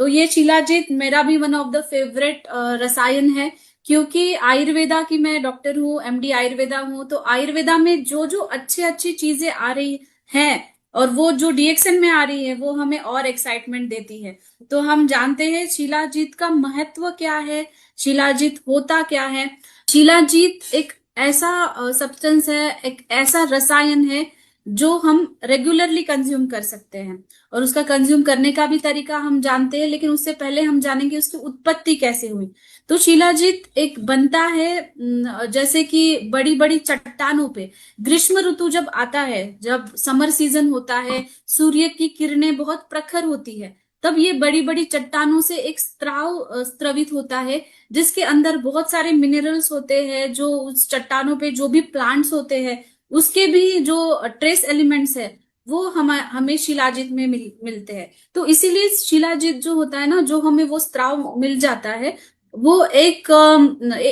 तो ये शिलाजीत मेरा भी वन ऑफ द फेवरेट रसायन है, क्योंकि आयुर्वेदा की मैं डॉक्टर हूँ, एमडी आयुर्वेदा हूँ। तो आयुर्वेदा में जो जो अच्छी अच्छी चीजें आ रही हैं और वो जो डीएक्शन में आ रही है वो हमें और एक्साइटमेंट देती है। तो हम जानते हैं शिलाजीत का महत्व क्या है, शिलाजीत होता क्या है। शिलाजीत एक ऐसा सब्सटेंस है, एक ऐसा रसायन है जो हम रेगुलरली कंज्यूम कर सकते हैं। और उसका कंज्यूम करने का भी तरीका हम जानते हैं, लेकिन उससे पहले हम जानेंगे उसकी उत्पत्ति कैसे हुई। तो शिलाजीत एक बनता है जैसे कि बड़ी बड़ी चट्टानों पे ग्रीष्म ऋतु जब आता है, जब समर सीजन होता है, सूर्य की किरणें बहुत प्रखर होती है, तब ये बड़ी बड़ी चट्टानों से एक स्त्रवित होता है, जिसके अंदर बहुत सारे मिनरल्स होते हैं। जो उस चट्टानों पे जो भी प्लांट्स होते हैं उसके भी जो ट्रेस एलिमेंट्स है वो हमें शिलाजीत में मिलते हैं। तो इसीलिए शिलाजीत जो होता है ना, जो हमें वो स्त्राव मिल जाता है, वो एक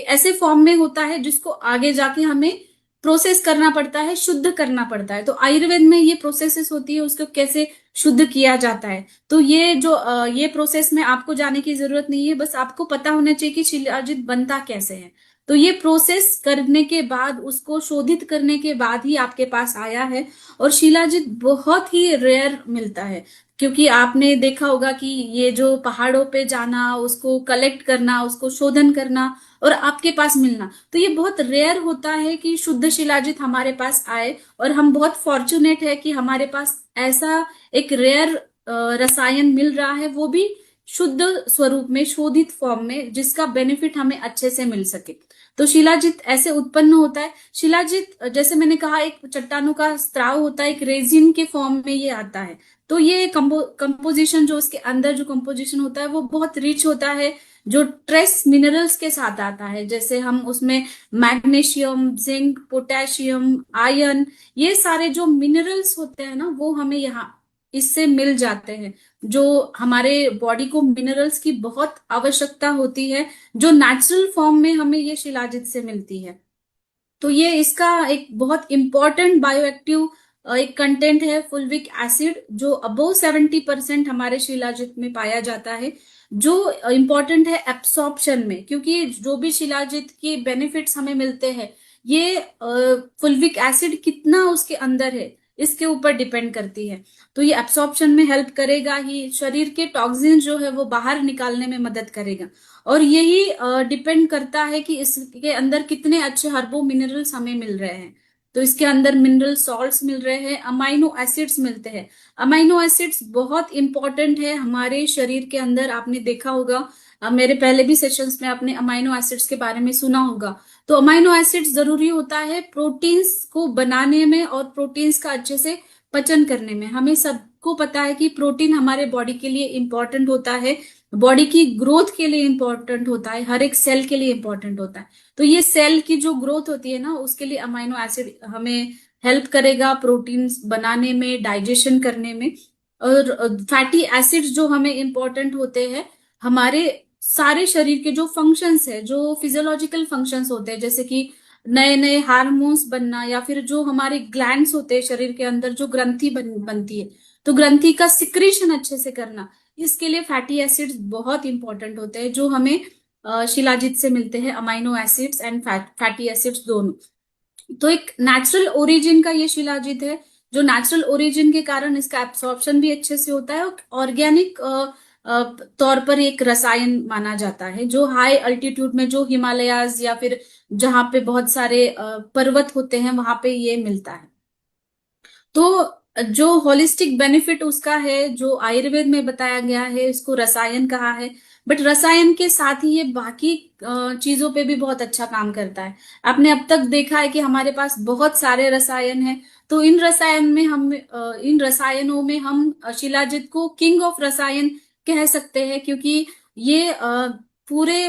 ऐसे फॉर्म में होता है जिसको आगे जाके हमें प्रोसेस करना पड़ता है, शुद्ध करना पड़ता है। तो आयुर्वेद में ये प्रोसेसेस होती है, उसको कैसे शुद्ध किया जाता है। तो ये जो ये प्रोसेस में आपको जाने की जरूरत नहीं है, बस आपको पता होना चाहिए कि शिलाजीत बनता कैसे है। तो ये प्रोसेस करने के बाद, उसको शोधित करने के बाद ही आपके पास आया है। और शिलाजीत बहुत ही रेयर मिलता है, क्योंकि आपने देखा होगा कि ये जो पहाड़ों पे जाना, उसको कलेक्ट करना, उसको शोधन करना और आपके पास मिलना, तो ये बहुत रेयर होता है कि शुद्ध शिलाजीत हमारे पास आए। और हम बहुत फॉर्चुनेट है कि हमारे पास ऐसा एक रेयर रसायन मिल रहा है, वो भी शुद्ध स्वरूप में, शोधित फॉर्म में, जिसका बेनिफिट हमें अच्छे से मिल सके। तो शिलाजीत ऐसे उत्पन्न होता है। शिलाजीत जैसे मैंने कहा एक चट्टानों का स्त्राव होता है, एक रेजिन के फॉर्म में ये आता है। तो ये कंपोजिशन जो उसके अंदर जो कंपोजिशन होता है वो बहुत रिच होता है, जो ट्रेस मिनरल्स के साथ आता है। जैसे हम उसमें मैग्नीशियम, जिंक, पोटेशियम, आयरन, ये सारे जो मिनरल्स होते हैं ना वो हमें यहाँ इससे मिल जाते हैं। जो हमारे बॉडी को मिनरल्स की बहुत आवश्यकता होती है, जो नेचुरल फॉर्म में हमें ये शिलाजीत से मिलती है। तो ये इसका एक बहुत इंपॉर्टेंट बायोएक्टिव एक कंटेंट है, फुल्विक एसिड, जो अबोव 70% हमारे शिलाजीत में पाया जाता है। जो इंपॉर्टेंट है एब्सॉर्प्शन में, क्योंकि जो भी शिलाजीत के बेनिफिट्स हमें मिलते हैं, ये फुल्विक एसिड कितना उसके अंदर है इसके ऊपर डिपेंड करती है। तो ये एब्सॉर्प्शन में हेल्प करेगा ही, शरीर के टॉक्सिन जो है वो बाहर निकालने में मदद करेगा। और यही डिपेंड करता है कि इसके अंदर कितने अच्छे हर्बो मिनरल्स हमें मिल रहे हैं। तो इसके अंदर मिनरल सॉल्ट्स मिल रहे हैं, अमाइनो एसिड्स मिलते हैं। अमाइनो एसिड्स बहुत इंपॉर्टेंट है हमारे शरीर के अंदर। आपने देखा होगा, मेरे पहले भी सेशंस में आपने अमाइनो एसिड्स के बारे में सुना होगा। तो अमाइनो एसिड्स जरूरी होता है प्रोटीन्स को बनाने में और प्रोटीन्स का अच्छे से पचन करने में। हमें सबको पता है कि प्रोटीन हमारे बॉडी के लिए इंपॉर्टेंट होता है, बॉडी की ग्रोथ के लिए इंपॉर्टेंट होता है, हर एक सेल के लिए इंपॉर्टेंट होता है। तो ये सेल की जो ग्रोथ होती है ना, उसके लिए अमाइनो एसिड हमें हेल्प करेगा प्रोटीन्स बनाने में, डाइजेशन करने में। और फैटी एसिड्स जो हमें इंपॉर्टेंट होते हैं हमारे सारे शरीर के जो फंक्शंस है, जो फिजियोलॉजिकल फंक्शंस होते हैं, जैसे कि नए नए हार्मोन्स बनना, या फिर जो हमारे ग्लैंड्स होते हैं शरीर के अंदर, जो ग्रंथि बनती है, तो ग्रंथि का सिक्रेशन अच्छे से करना, इसके लिए फैटी एसिड्स बहुत इंपॉर्टेंट होते हैं, जो हमें शिलाजीत से मिलते हैं, amino acids and fatty acids दोनों। तो एक नेचुरल ओरिजिन का ये शिलाजीत है, जो नेचुरल ओरिजिन के कारण इसका एब्सॉर्प्शन भी अच्छे से होता है। और ऑर्गेनिक तौर पर एक रसायन माना जाता है, जो हाई अल्टीट्यूड में, जो हिमालयाज या फिर जहां पे बहुत सारे पर्वत होते हैं वहां पे ये मिलता है। तो जो होलिस्टिक बेनिफिट उसका है, जो आयुर्वेद में बताया गया है, इसको रसायन कहा है। बट रसायन के साथ ही ये बाकी चीजों पे भी बहुत अच्छा काम करता है। आपने अब तक देखा है कि हमारे पास बहुत सारे रसायन हैं। तो इन रसायनों में हम शिलाजीत को किंग ऑफ रसायन कह सकते हैं, क्योंकि ये पूरे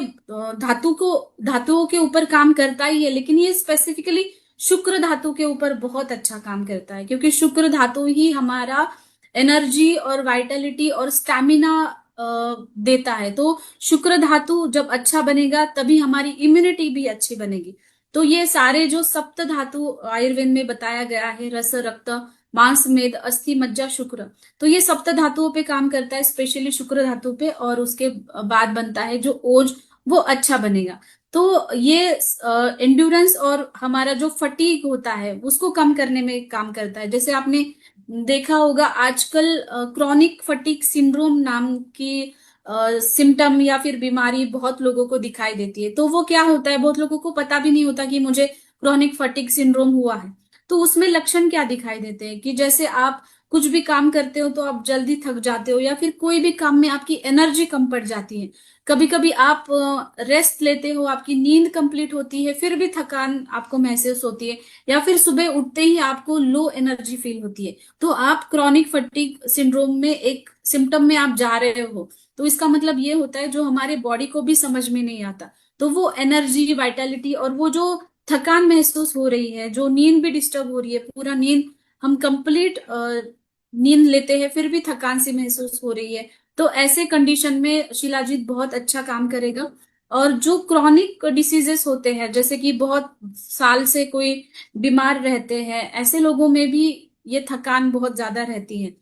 धातुओं के ऊपर काम करता ही है, लेकिन ये स्पेसिफिकली शुक्र धातु के ऊपर बहुत अच्छा काम करता है, क्योंकि शुक्र धातु ही हमारा एनर्जी और वाइटलिटी और स्टैमिना देता है। तो शुक्र धातु जब अच्छा बनेगा तभी हमारी इम्यूनिटी भी अच्छी बनेगी। तो ये सारे जो सप्त धातु आयुर्वेद में बताया गया है, रस, रक्त, मांस, मेद, अस्थि, मज्जा, शुक्र। तो ये सप्त धातुओं पे काम करता है, स्पेशली शुक्र धातु पे, और उसके बाद बनता है जो ओज, वो अच्छा बनेगा। तो ये एंड्योरेंस और हमारा जो फटीग होता है उसको कम करने में काम करता है। जैसे आपने देखा होगा आजकल क्रॉनिक फटीग सिंड्रोम नाम की सिम्टम या फिर बीमारी बहुत लोगों को दिखाई देती है। तो वो क्या होता है, बहुत लोगों को पता भी नहीं होता कि मुझे क्रॉनिक फटीग सिंड्रोम हुआ है। तो उसमें लक्षण क्या दिखाई देते हैं कि जैसे आप कुछ भी काम करते हो तो आप जल्दी थक जाते हो, या फिर कोई भी काम में आपकी एनर्जी कम पड़ जाती है। कभी कभी आप रेस्ट लेते हो, आपकी नींद कंप्लीट होती है, फिर भी थकान आपको महसूस होती है, या फिर सुबह उठते ही आपको लो एनर्जी फील होती है। तो आप क्रॉनिक फटीग सिंड्रोम में एक सिम्टम में आप जा रहे हो। तो इसका मतलब ये होता है जो हमारे बॉडी को भी समझ में नहीं आता, तो वो एनर्जी, वाइटलिटी और वो जो थकान महसूस हो रही है, जो नींद भी डिस्टर्ब हो रही है, पूरा नींद हम कंप्लीट नींद लेते हैं फिर भी थकान सी महसूस हो रही है, तो ऐसे कंडीशन में शिलाजीत बहुत अच्छा काम करेगा। और जो क्रॉनिक डिसीजेस होते हैं, जैसे कि बहुत साल से कोई बीमार रहते हैं, ऐसे लोगों में भी ये थकान बहुत ज्यादा रहती है।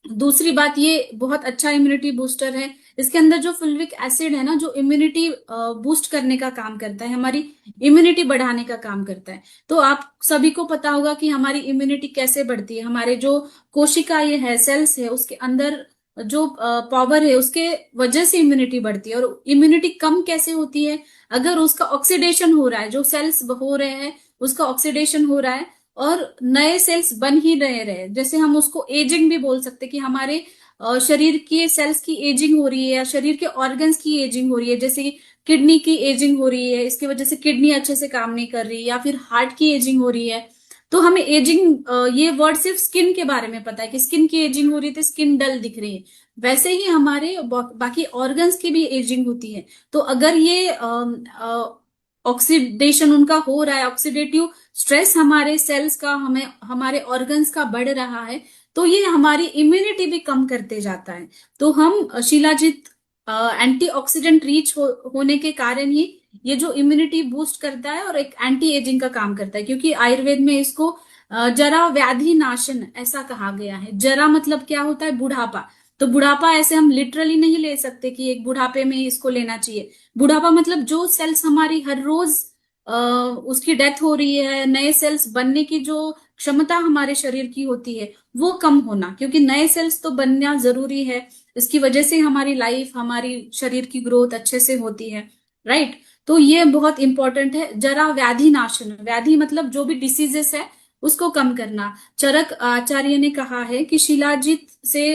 दूसरी बात, ये बहुत अच्छा इम्यूनिटी बूस्टर है। इसके अंदर जो फुल्विक एसिड है ना, जो इम्यूनिटी बूस्ट करने का काम करता है, हमारी इम्यूनिटी बढ़ाने का काम करता है। तो आप सभी को पता होगा कि हमारी इम्यूनिटी कैसे बढ़ती है। हमारे जो कोशिका ये है, सेल्स है, उसके अंदर जो पावर है उसके वजह से इम्यूनिटी बढ़ती है। और इम्यूनिटी कम कैसे होती है, अगर उसका ऑक्सीडेशन हो रहा है, जो सेल्स हो रहे हैं उसका ऑक्सीडेशन हो रहा है और नए सेल्स बन ही रहे, जैसे हम उसको एजिंग भी बोल सकते हैं कि हमारे शरीर के सेल्स की एजिंग हो रही है, या शरीर के ऑर्गन्स की एजिंग हो रही है। जैसे कि किडनी की एजिंग हो रही है, इसकी वजह से किडनी अच्छे से काम नहीं कर रही, या फिर हार्ट की एजिंग हो रही है। तो हमें एजिंग, ये वर्ड सिर्फ स्किन के बारे में पता है कि स्किन की एजिंग हो रही है तो स्किन डल दिख रही है। वैसे ही हमारे बाकी ऑर्गन्स की भी एजिंग होती है। तो अगर ये ऑक्सीडेशन उनका हो रहा है, ऑक्सीडेटिव स्ट्रेस हमारे सेल्स का, हमें हमारे ऑर्गन्स का बढ़ रहा है, तो ये हमारी इम्यूनिटी भी कम करते जाता है। तो हम शिलाजीत एंटीऑक्सीडेंट रिच होने के कारण ही ये जो इम्यूनिटी बूस्ट करता है और एक एंटी एजिंग का काम करता है। क्योंकि आयुर्वेद में इसको जरा व्याधि नाशन ऐसा कहा गया है। जरा मतलब क्या होता है, बुढ़ापा। तो बुढ़ापा ऐसे हम लिटरली नहीं ले सकते कि एक बुढ़ापे में इसको लेना चाहिए। बुढ़ापा मतलब जो सेल्स हमारी हर रोज उसकी डेथ हो रही है, नए सेल्स बनने की जो क्षमता हमारे शरीर की होती है वो कम होना, क्योंकि नए सेल्स तो बनना जरूरी है। इसकी वजह से हमारी लाइफ, हमारी शरीर की ग्रोथ अच्छे से होती है, राइट। तो ये बहुत इंपॉर्टेंट है। जरा व्याधि नाशन, व्याधि मतलब जो भी डिसीजेस है उसको कम करना। चरक आचार्य ने कहा है कि शिलाजीत से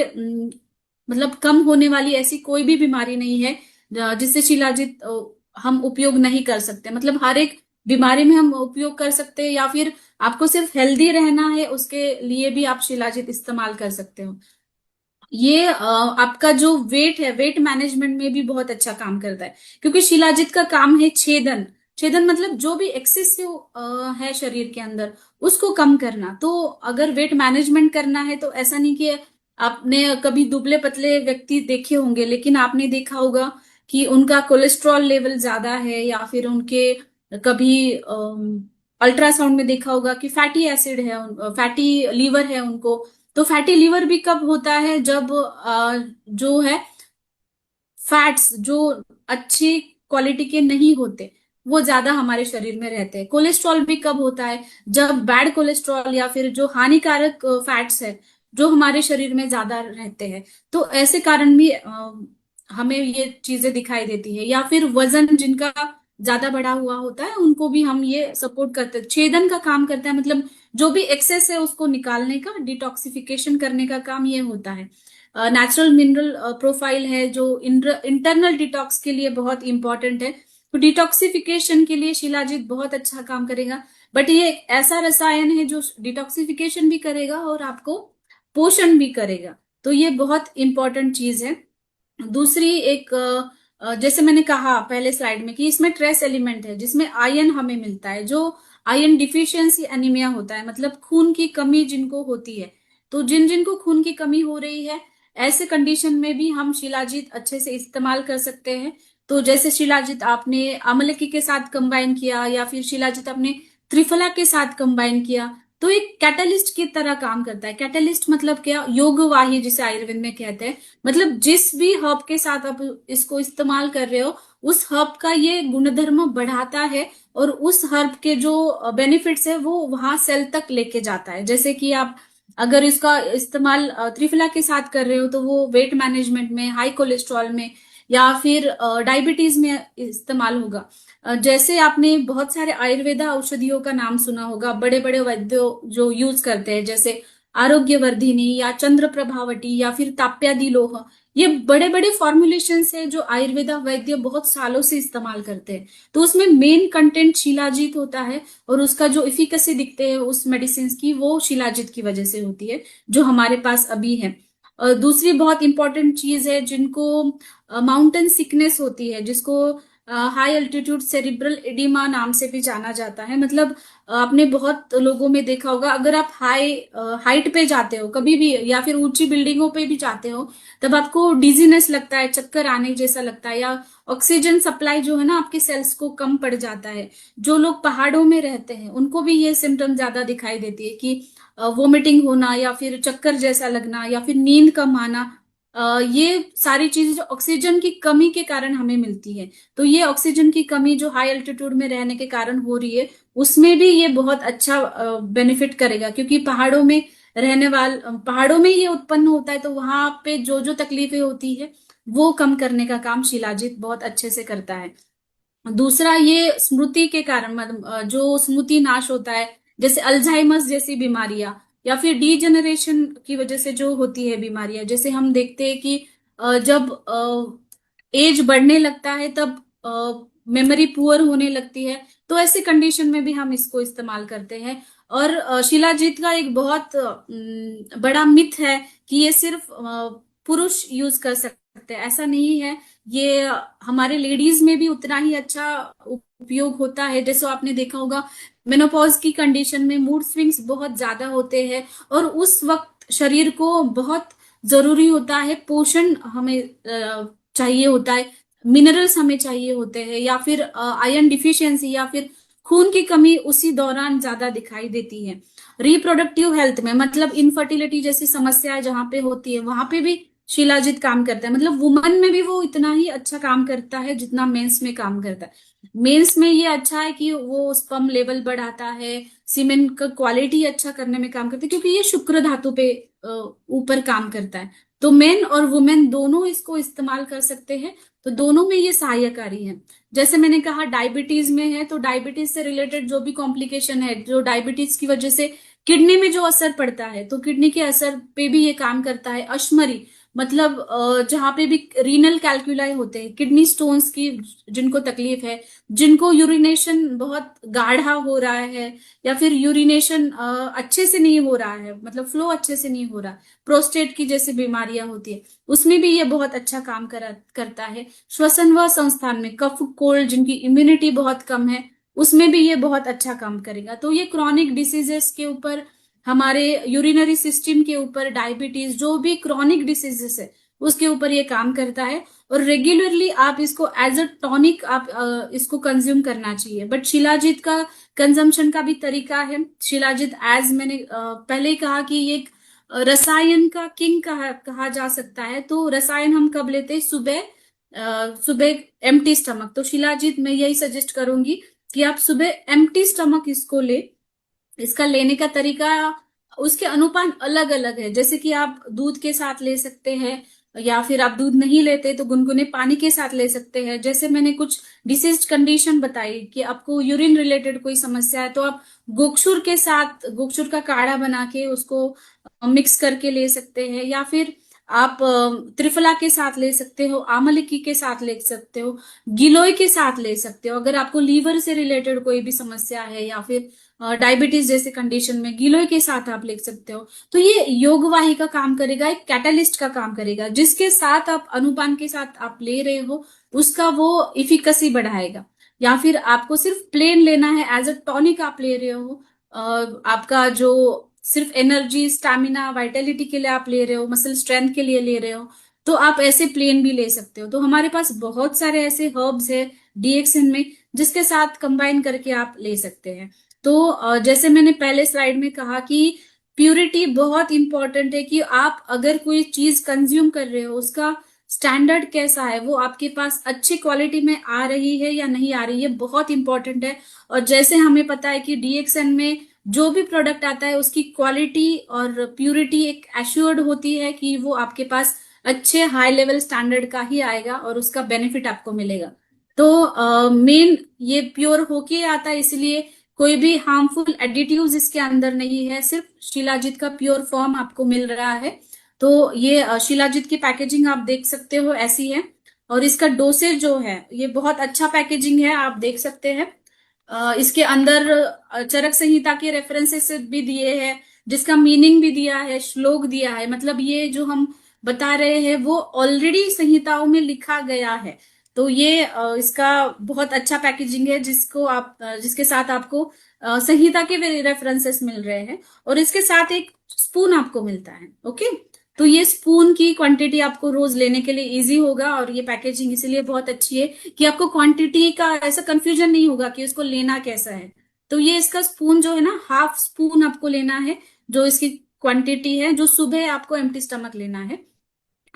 मतलब कम होने वाली ऐसी कोई भी बीमारी नहीं है जिससे शिलाजीत हम उपयोग नहीं कर सकते। मतलब हर एक बीमारी में हम उपयोग कर सकते हैं, या फिर आपको सिर्फ हेल्दी रहना है उसके लिए भी आप शिलाजीत इस्तेमाल कर सकते हो। ये आपका जो वेट है, वेट मैनेजमेंट में भी बहुत अच्छा काम करता है। क्योंकि शिलाजीत का काम है छेदन। छेदन मतलब जो भी एक्सेसिव है शरीर के अंदर उसको कम करना। तो अगर वेट मैनेजमेंट करना है तो ऐसा नहीं कि आपने कभी दुबले पतले व्यक्ति देखे होंगे, लेकिन आपने देखा होगा कि उनका कोलेस्ट्रॉल लेवल ज्यादा है, या फिर उनके कभी अल्ट्रासाउंड में देखा होगा कि फैटी एसिड है, फैटी लीवर है उनको। तो फैटी लीवर भी कब होता है, जब जो है फैट्स जो अच्छी क्वालिटी के नहीं होते वो ज्यादा हमारे शरीर में रहते हैं। कोलेस्ट्रॉल भी कब होता है, जब बैड कोलेस्ट्रॉल या फिर जो हानिकारक फैट्स है जो हमारे शरीर में ज्यादा रहते हैं। तो ऐसे कारण भी हमें ये चीजें दिखाई देती है। या फिर वजन जिनका ज्यादा बढ़ा हुआ होता है उनको भी हम ये सपोर्ट करते हैं, छेदन का काम करता है। मतलब जो भी एक्सेस है उसको निकालने का, डिटॉक्सिफिकेशन करने का काम ये होता है। नेचुरल मिनरल प्रोफाइल है जो इंटरनल डिटॉक्स के लिए बहुत इंपॉर्टेंट है। तो डिटॉक्सिफिकेशन के लिए शिलाजीत बहुत अच्छा काम करेगा। बट ये एक ऐसा रसायन है जो डिटॉक्सिफिकेशन भी करेगा और आपको पोषण भी करेगा। तो ये बहुत इंपॉर्टेंट चीज है। दूसरी एक जैसे मैंने कहा पहले स्लाइड में कि इसमें ट्रेस एलिमेंट है जिसमें आयरन हमें मिलता है। जो आयरन डिफिशियंसी एनीमिया होता है, मतलब खून की कमी जिनको होती है, तो जिन जिनको खून की कमी हो रही है ऐसे कंडीशन में भी हम शिलाजीत अच्छे से इस्तेमाल कर सकते हैं। तो जैसे शिलाजीत आपने अमलकी के साथ कंबाइन किया, या फिर शिलाजीत आपने त्रिफला के साथ कंबाइन किया, तो एक कैटलिस्ट की तरह काम करता है। कैटलिस्ट मतलब क्या, योगवाही जिसे आयुर्वेद में कहते हैं। मतलब जिस भी हर्ब के साथ आप इसको इस्तेमाल कर रहे हो, उस हर्ब का ये गुणधर्म बढ़ाता है और उस हर्ब के जो बेनिफिट्स है वो वहां सेल तक लेके जाता है। जैसे कि आप अगर इसका इस्तेमाल त्रिफला के साथ कर रहे हो तो वो वेट मैनेजमेंट में, हाई कोलेस्ट्रॉल में, या फिर डायबिटीज में इस्तेमाल होगा। जैसे आपने बहुत सारे आयुर्वेदा औषधियों का नाम सुना होगा, बड़े बड़े वैद्य जो यूज करते हैं, जैसे आरोग्यवर्धिनी या चंद्र प्रभावटी या फिर ताप्यादि लोह। ये बड़े बड़े फॉर्मुलेशंस है जो आयुर्वेदा वैद्य बहुत सालों से इस्तेमाल करते हैं। तो उसमें मेन कंटेंट शिलाजीत होता है, और उसका जो इफिकेसी दिखते हैं उस मेडिसिन की, वो शिलाजीत की वजह से होती है जो हमारे पास अभी है। दूसरी बहुत इंपॉर्टेंट चीज है, जिनको माउंटेन सिकनेस होती है, जिसको हाई अल्टीट्यूड सेरिब्रल एडिमा नाम से भी जाना जाता है। मतलब आपने बहुत लोगों में देखा होगा, अगर आप हाइट पे जाते हो कभी भी, या फिर ऊंची बिल्डिंगों पे भी जाते हो, तब आपको डिजीनेस लगता है, चक्कर आने जैसा लगता है, या ऑक्सीजन सप्लाई जो है ना आपके सेल्स को कम पड़ जाता है। जो लोग पहाड़ों में रहते हैं उनको भी ये सिम्टम ज्यादा दिखाई देती है कि वोमिटिंग होना, या फिर चक्कर जैसा लगना, या फिर नींद कम आना। ये सारी चीजें जो ऑक्सीजन की कमी के कारण हमें मिलती है। तो ये ऑक्सीजन की कमी जो हाई अल्टीट्यूड में रहने के कारण हो रही है, उसमें भी ये बहुत अच्छा बेनिफिट करेगा, क्योंकि पहाड़ों में ये उत्पन्न होता है, तो वहां पे जो जो तकलीफें होती है वो कम करने का काम शिलाजीत बहुत अच्छे से करता है। दूसरा, ये स्मृति के कारण, मतलब जो स्मृति नाश होता है, जैसे अल्जाइमर्स जैसी बीमारियां, या फिर डीजेनरेशन की वजह से जो होती है बीमारियां, जैसे हम देखते हैं कि जब एज बढ़ने लगता है तब मेमोरी पुअर होने लगती है। तो ऐसे कंडीशन में भी हम इसको इस्तेमाल करते हैं। और शिलाजीत का एक बहुत बड़ा मिथ है कि ये सिर्फ पुरुष यूज कर सकते हैं, ऐसा नहीं है। ये हमारे लेडीज में भी उतना ही अच्छा उपयोग होता है। जैसे आपने देखा होगा, मेनोपॉज की कंडीशन में मूड स्विंग्स बहुत ज्यादा होते हैं, और उस वक्त शरीर को बहुत जरूरी होता है पोषण, हमें चाहिए होता है, मिनरल्स हमें चाहिए होते हैं, या फिर आयरन डिफिशियंसी या फिर खून की कमी उसी दौरान ज्यादा दिखाई देती है। रिप्रोडक्टिव हेल्थ में, मतलब इनफर्टिलिटी जैसी समस्याएं जहां पे होती है, वहां पे भी शिलाजीत काम करता है। मतलब वुमन में भी वो इतना ही अच्छा काम करता है जितना मेंस में काम करता है। मेंस में ये अच्छा है कि वो स्पर्म लेवल बढ़ाता है, सीमेन का क्वालिटी अच्छा करने में काम करता है, क्योंकि ये शुक्र धातु पे ऊपर काम करता है। तो मेन और वुमेन दोनों इसको इस्तेमाल कर सकते हैं। तो दोनों में ये सहायकारी है। जैसे मैंने कहा डायबिटीज में है, तो डायबिटीज से रिलेटेड जो भी कॉम्प्लिकेशन है, जो डायबिटीज की वजह से किडनी में जो असर पड़ता है, तो किडनी के असर पे भी ये काम करता है। अश्मरी, मतलब जहां पे भी रीनल कैल्कुलाई होते हैं, किडनी स्टोन्स की जिनको तकलीफ है, जिनको यूरिनेशन बहुत गाढ़ा हो रहा है, या फिर यूरिनेशन अच्छे से नहीं हो रहा है, मतलब फ्लो अच्छे से नहीं हो रहा, प्रोस्टेट की जैसी बीमारियां होती है, उसमें भी ये बहुत अच्छा काम करता है। श्वसन व संस्थान में कफ कोल्ड, जिनकी इम्यूनिटी बहुत कम है, उसमें भी ये बहुत अच्छा काम करेगा। तो ये क्रॉनिक डिसीजेस के ऊपर, हमारे यूरिनरी सिस्टम के ऊपर, डायबिटीज, जो भी क्रॉनिक डिसीजेस है उसके ऊपर ये काम करता है। और रेगुलरली आप इसको एज अ टॉनिक आप इसको कंज्यूम करना चाहिए। बट शिलाजीत का कंजम्पशन का भी तरीका है। शिलाजीत, एज मैंने पहले ही कहा कि ये एक रसायन का किंग कहा जा सकता है। तो रसायन हम कब लेते हैं? सुबह एम्प्टी स्टमक। तो शिलाजीत मैं यही सजेस्ट करूंगी कि आप सुबह एम्प्टी स्टमक इसको ले। इसका लेने का तरीका, उसके अनुपान अलग अलग है। जैसे कि आप दूध के साथ ले सकते हैं, या फिर आप दूध नहीं लेते तो गुनगुने पानी के साथ ले सकते हैं। जैसे मैंने कुछ डिसीज कंडीशन बताई कि आपको यूरिन रिलेटेड कोई समस्या है, तो आप गोक्षुर के साथ, गोक्षुर का काढ़ा बना के उसको मिक्स करके ले सकते हैं, या फिर आप त्रिफला के साथ ले सकते हो, आमलकी के साथ ले सकते हो, गिलोय के साथ ले सकते हो। अगर आपको लीवर से रिलेटेड कोई भी समस्या है, या फिर डायबिटीज जैसे कंडीशन में गिलोय के साथ आप ले सकते हो। तो ये योगवाही का काम करेगा, एक कैटलिस्ट का काम करेगा, जिसके साथ आप अनुपान के साथ आप ले रहे हो उसका वो इफिकसी बढ़ाएगा। या फिर आपको सिर्फ प्लेन लेना है, एज अ टॉनिक आप ले रहे हो, आपका जो सिर्फ एनर्जी, स्टैमिना, वाइटेलिटी के लिए आप ले रहे हो, मसल स्ट्रेंथ के लिए ले रहे हो, तो आप ऐसे प्लेन भी ले सकते हो। तो हमारे पास बहुत सारे ऐसे हर्ब्स है डीएक्सएन में, जिसके साथ कंबाइन करके आप ले सकते हैं। तो जैसे मैंने पहले स्लाइड में कहा कि प्यूरिटी बहुत इंपॉर्टेंट है, कि आप अगर कोई चीज कंज्यूम कर रहे हो उसका स्टैंडर्ड कैसा है, वो आपके पास अच्छी क्वालिटी में आ रही है या नहीं आ रही है, बहुत इंपॉर्टेंट है। और जैसे हमें पता है कि डीएक्सएन में जो भी प्रोडक्ट आता है उसकी क्वालिटी और प्यूरिटी एक एश्योर्ड होती है कि वो आपके पास अच्छे हाई लेवल स्टैंडर्ड का ही आएगा और उसका बेनिफिट आपको मिलेगा। तो मेन ये प्योर होके आता है, इसलिए कोई भी हार्मफुल एडिटिव्स इसके अंदर नहीं है, सिर्फ शिलाजीत का प्योर फॉर्म आपको मिल रहा है। तो ये शिलाजीत की पैकेजिंग आप देख सकते हो ऐसी है। और इसका डोसेज जो है ये बहुत अच्छा पैकेजिंग है, आप देख सकते हैं। इसके अंदर चरक संहिता के रेफरेंसेस भी दिए हैं, जिसका मीनिंग भी दिया है, श्लोक दिया है। मतलब ये जो हम बता रहे हैं वो ऑलरेडी संहिताओं में लिखा गया है। तो ये इसका बहुत अच्छा पैकेजिंग है, जिसको आप जिसके साथ आपको संहिता के रेफरेंसेस मिल रहे हैं, और इसके साथ एक स्पून आपको मिलता है। ओके, तो ये स्पून की क्वांटिटी आपको रोज लेने के लिए इजी होगा, और ये पैकेजिंग इसीलिए बहुत अच्छी है कि आपको क्वांटिटी का ऐसा कंफ्यूजन नहीं होगा कि उसको लेना कैसा है। तो ये इसका स्पून जो है ना, हाफ स्पून आपको लेना है, जो इसकी क्वांटिटी है, जो सुबह आपको एम्प्टी स्टमक लेना है।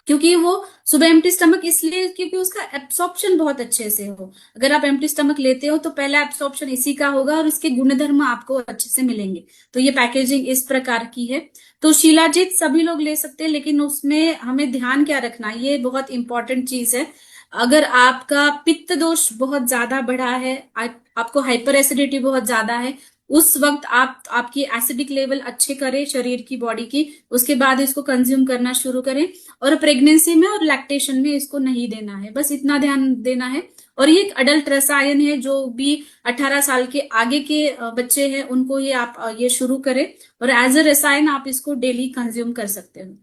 क्योंकि वो सुबह एम्प्टी स्टमक इसलिए क्योंकि उसका एब्सॉर्प्शन बहुत अच्छे से हो। अगर आप एम्प्टी स्टमक लेते हो तो पहला एब्सॉर्प्शन इसी का होगा और उसके गुणधर्म आपको अच्छे से मिलेंगे। तो ये पैकेजिंग इस प्रकार की है। तो शिलाजीत सभी लोग ले सकते हैं, लेकिन उसमें हमें ध्यान क्या रखना है, ये बहुत इंपॉर्टेंट चीज है। अगर आपका पित्त दोष बहुत ज्यादा बढ़ा है, आपको हाइपर एसिडिटी बहुत ज्यादा है, उस वक्त आप आपकी एसिडिक लेवल अच्छे करें शरीर की, बॉडी की, उसके बाद इसको कंज्यूम करना शुरू करें। और प्रेगनेंसी में और लैक्टेशन में इसको नहीं देना है, बस इतना ध्यान देना है। और ये एक अडल्ट रसायन है, जो भी 18 साल के आगे के बच्चे हैं उनको ये आप ये शुरू करें। और एज अ रसायन आप इसको डेली कंज्यूम कर सकते हो।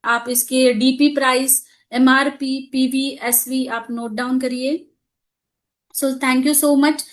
आप इसके DP price, MRP, PV, SV आप नोट डाउन करिए। So thank you so much.